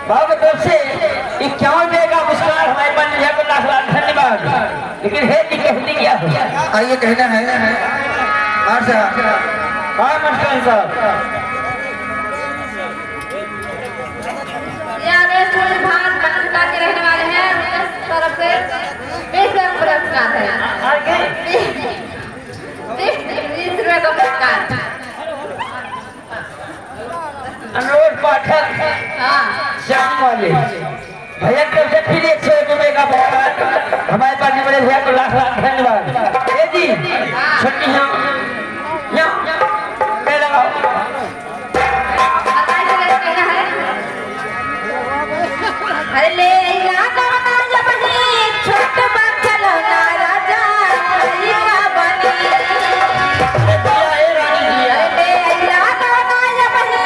बाबा की तरफ से 51 का पुरस्कार हमारे पंडित को लाख लाख धन्यवाद। लेकिन है कि कहती क्या हो? आइए कहना है आशा हाँ नमस्कार साहब। भारत पाकिस्तान के रहने वाले हैं, उनकी तरफ से 20 पुरस्कार है। 30 रुपए का पुरस्कार। अनुरोध पाठक श्याम वाले भैया की तरफ से फिर 101 रुपए का पुरस्कार हमारे पास बड़े भैया को लाख लाख धन्यवाद। ए जी छोटी यहाँ पे लगाओ। अरे ले यादा जब ही छोट बच्चा ना राजा लइका बनी। अरे ले यादा जब ही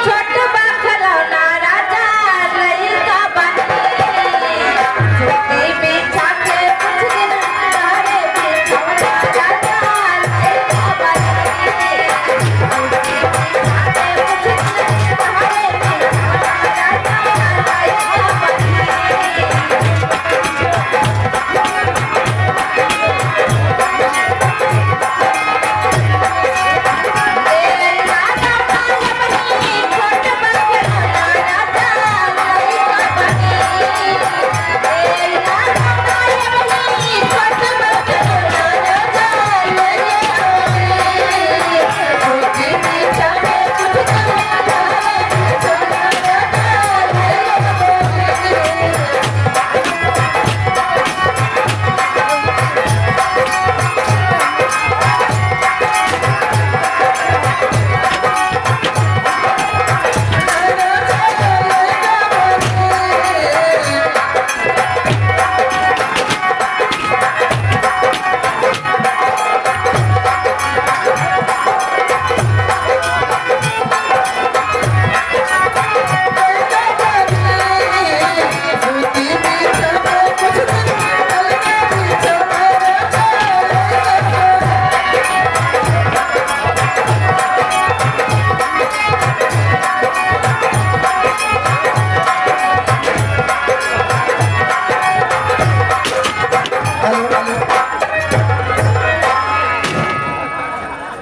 छोट बच्चा ना राजा लइका बनी। छोटी बिछा के कुछ दिन तारे बिछौना राजा लइका बनी। छोटी बिछा के कुछ दिन तारे बिछौना राजा लइका बनी।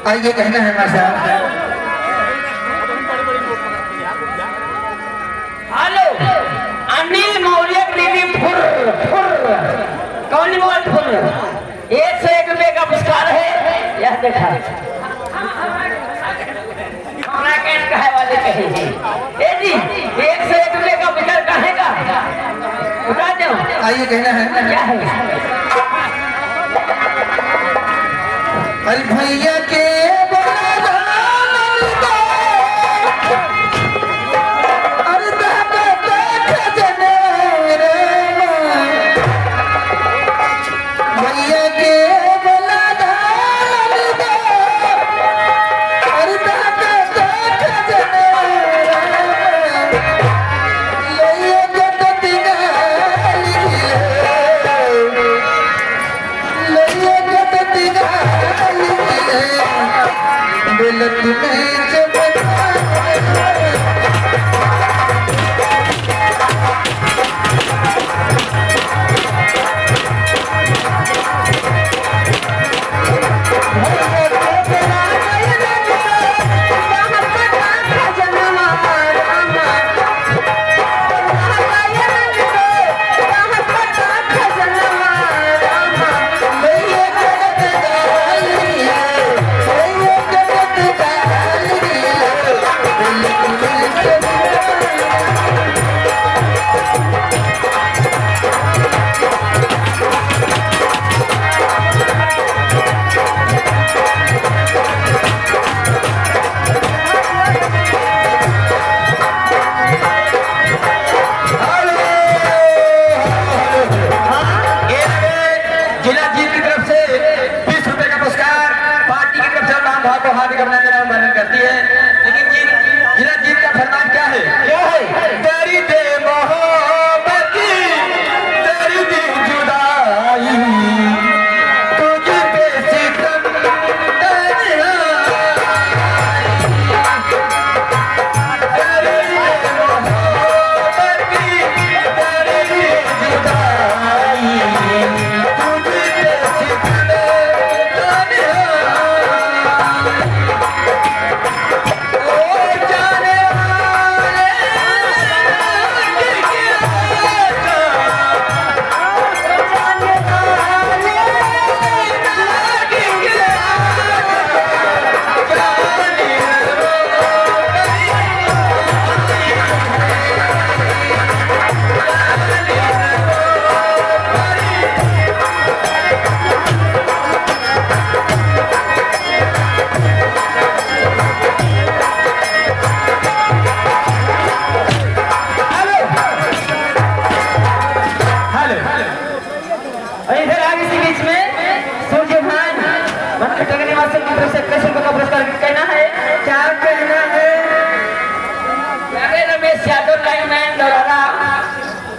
आइए कहना है माशा हेलो अनिल मौर्य बीबी फुर फुर कौन बोल फुर 101 रुपए का पुरस्कार है। यह देखा कैट कहे वाले कहे ए जी 101 रुपए का पुरस्कार कहे का उठा दो। आइए कहना है क्या है? अरे भैया के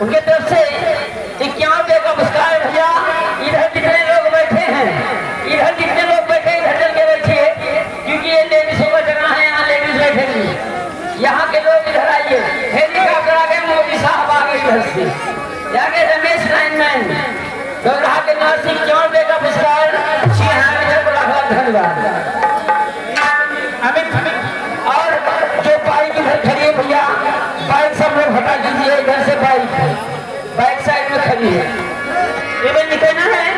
उनके तरफ से 51 का पुरस्कार भैया। इधर जितने लोग बैठे हैं, इधर जितने लोग बैठे इधर चल के बैठिए, क्योंकि ये लेडीजों का जगह है, यहाँ लेडीज बैठेंगी। यहाँ के लोग इधर आइए। हेलीकॉप्टर आ गए, मोदी साहब आ गए इधर से। यहाँ के रमेश लाइनमैन गौरहा के नाथ 51 का पुरस्कार। लाख धन्यवाद। अमित और जो बाइक इधर खड़ी है भैया, बाइक सब लोग हटा दीजिए इधर से। बाइक साइड में खड़ी है। ये कहना है